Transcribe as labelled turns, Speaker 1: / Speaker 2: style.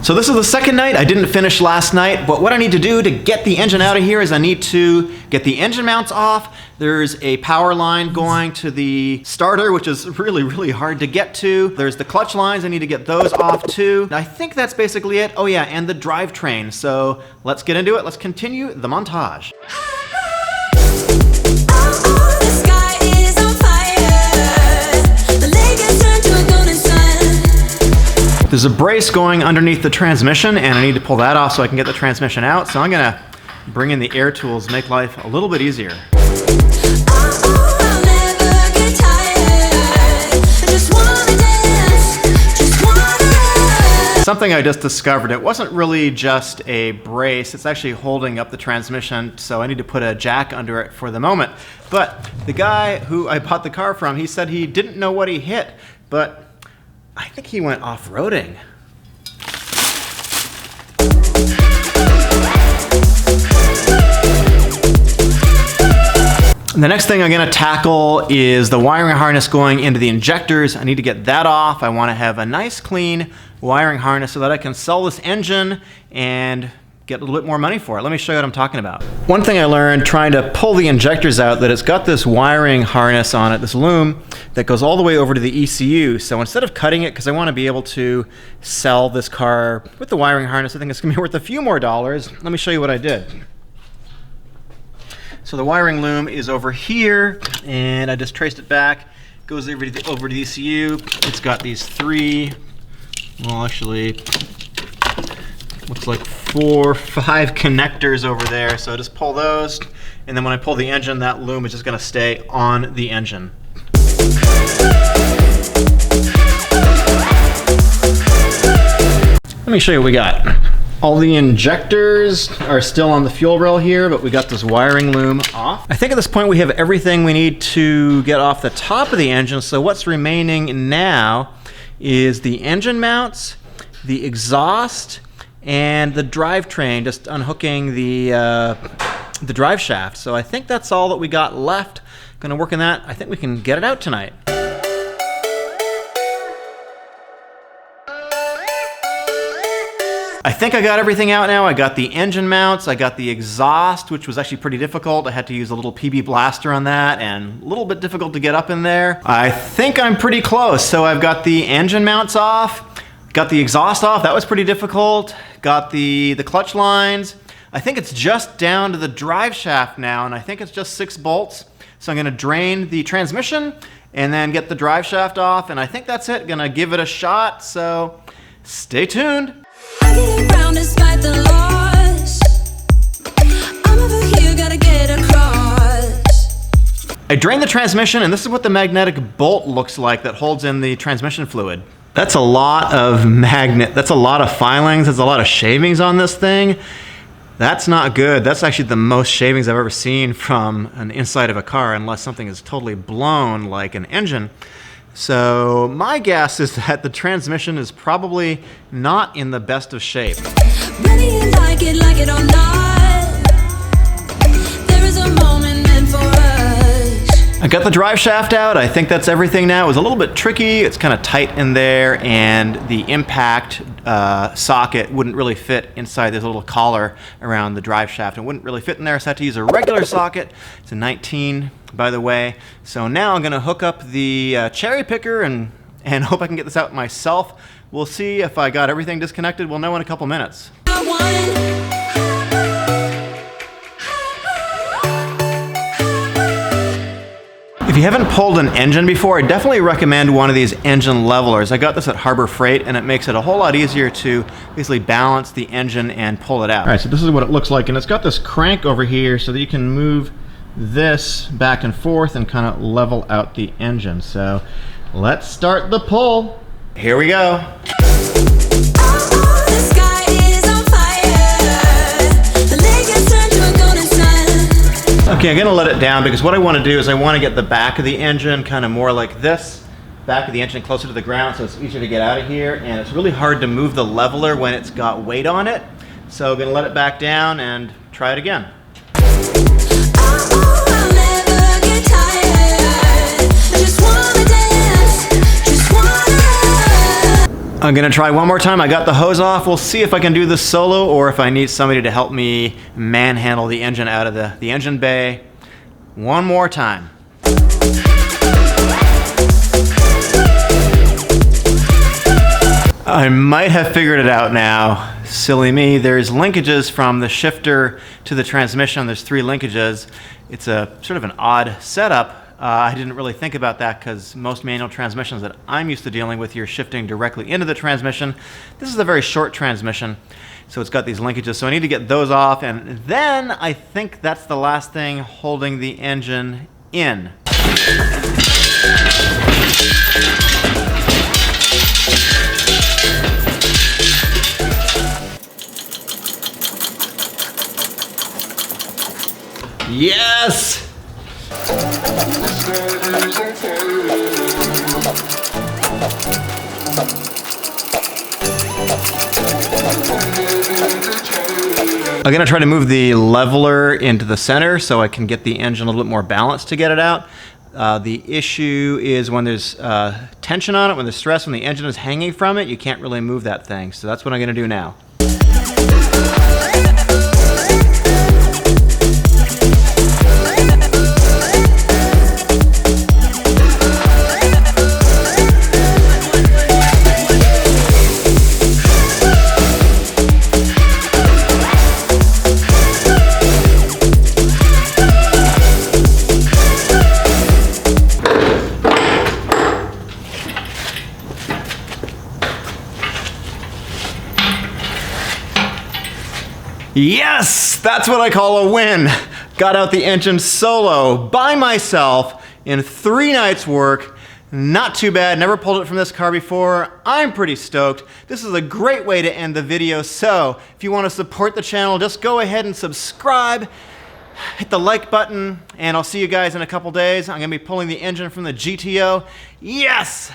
Speaker 1: So this is the second night. I didn't finish last night, but what I need to do to get the engine out of here is I need to get the engine mounts off. There's a power line going to the starter, which is really, really hard to get to. There's the clutch lines. I need to get those off too. I think that's basically it. Oh yeah, and the drivetrain. So let's get into it. Let's continue the montage. There's a brace going underneath the transmission and I need to pull that off so I can get the transmission out. So I'm gonna bring in the air tools, make life a little bit easier. Something I just discovered, it wasn't really just a brace, it's actually holding up the transmission, so I need to put a jack under it for the moment. But the guy who I bought the car from, he said he didn't know what he hit, but I think he went off-roading. The next thing I'm gonna tackle is the wiring harness going into the injectors. I need to get that off. I wanna have a nice clean wiring harness so that I can sell this engine and get a little bit more money for it. Let me show you what I'm talking about. One thing I learned trying to pull the injectors out, that it's got this wiring harness on it, this loom, that goes all the way over to the ECU. So instead of cutting it, because I want to be able to sell this car with the wiring harness, I think it's going to be worth a few more dollars. Let me show you what I did. So the wiring loom is over here, and I just traced it back. Goes over to the ECU. It's got these three, well actually, looks like 4 or 5 connectors over there. So I just pull those, and then when I pull the engine, that loom is just gonna stay on the engine. Let me show you what we got. All the injectors are still on the fuel rail here, but we got this wiring loom off. I think at this point we have everything we need to get off the top of the engine, so what's remaining now is the engine mounts, the exhaust, and the drivetrain, just unhooking the drive shaft. So I think that's all that we got left. Gonna work on that. I think we can get it out tonight. I think I got everything out now. I got the engine mounts, I got the exhaust, which was actually pretty difficult. I had to use a little PB blaster on that and a little bit difficult to get up in there. I think I'm pretty close. So I've got the engine mounts off, got the exhaust off, that was pretty difficult. Got the clutch lines. I think it's just down to the drive shaft now, and I think it's just 6 bolts. So I'm gonna drain the transmission and then get the drive shaft off, and I think that's it. Gonna give it a shot, so stay tuned. I get around despite the loss. I'm over here, gotta get across. I drained the transmission, and this is what the magnetic bolt looks like that holds in the transmission fluid. That's a lot of that's a lot of filings, that's a lot of shavings on this thing. That's not good. That's actually the most shavings I've ever seen from an inside of a car, unless something is totally blown like an engine. So my guess is that the transmission is probably not in the best of shape. Whether you like it or not, there is a moment meant for us. I got the drive shaft out. I think that's everything now. It was a little bit tricky. It's kind of tight in there, and the impact socket wouldn't really fit inside this little collar around the drive shaft. It wouldn't really fit in there, so I had to use a regular socket. It's a 19, by the way. So now I'm gonna hook up the cherry picker and hope I can get this out myself. We'll see if I got everything disconnected. We'll know in a couple minutes. If you haven't pulled an engine before, I definitely recommend one of these engine levelers. I got this at Harbor Freight, and it makes it a whole lot easier to basically balance the engine and pull it out. All right, so this is what it looks like, and it's got this crank over here so that you can move this back and forth and kind of level out the engine. So let's start the pull. Here we go. Okay, I'm gonna let it down because what I want to do is I want to get the back of the engine kind of more like this. Back of the engine closer to the ground so it's easier to get out of here, and it's really hard to move the leveler when it's got weight on it. So I'm gonna let it back down and try it again. I'm gonna try one more time. I got the hose off. We'll see if I can do this solo or if I need somebody to help me manhandle the engine out of the engine bay. One more time. I might have figured it out now. Silly me. There's linkages from the shifter to the transmission. There's 3 linkages. It's a sort of an odd setup. I didn't really think about that because most manual transmissions that I'm used to dealing with, you're shifting directly into the transmission. This is a very short transmission, so it's got these linkages. So I need to get those off, and then I think that's the last thing holding the engine in. Yes! I'm gonna try to move the leveler into the center so I can get the engine a little bit more balanced to get it out. The issue is when there's tension on it, when there's stress, when the engine is hanging from it, you can't really move that thing. So that's what I'm gonna do now. Yes, that's what I call a win. Got out the engine solo by myself in 3 nights work. Not too bad, never pulled it from this car before. I'm pretty stoked. This is a great way to end the video. So if you want to support the channel, just go ahead and subscribe. Hit the like button, and I'll see you guys in a couple days. I'm gonna be pulling the engine from the GTO. Yes!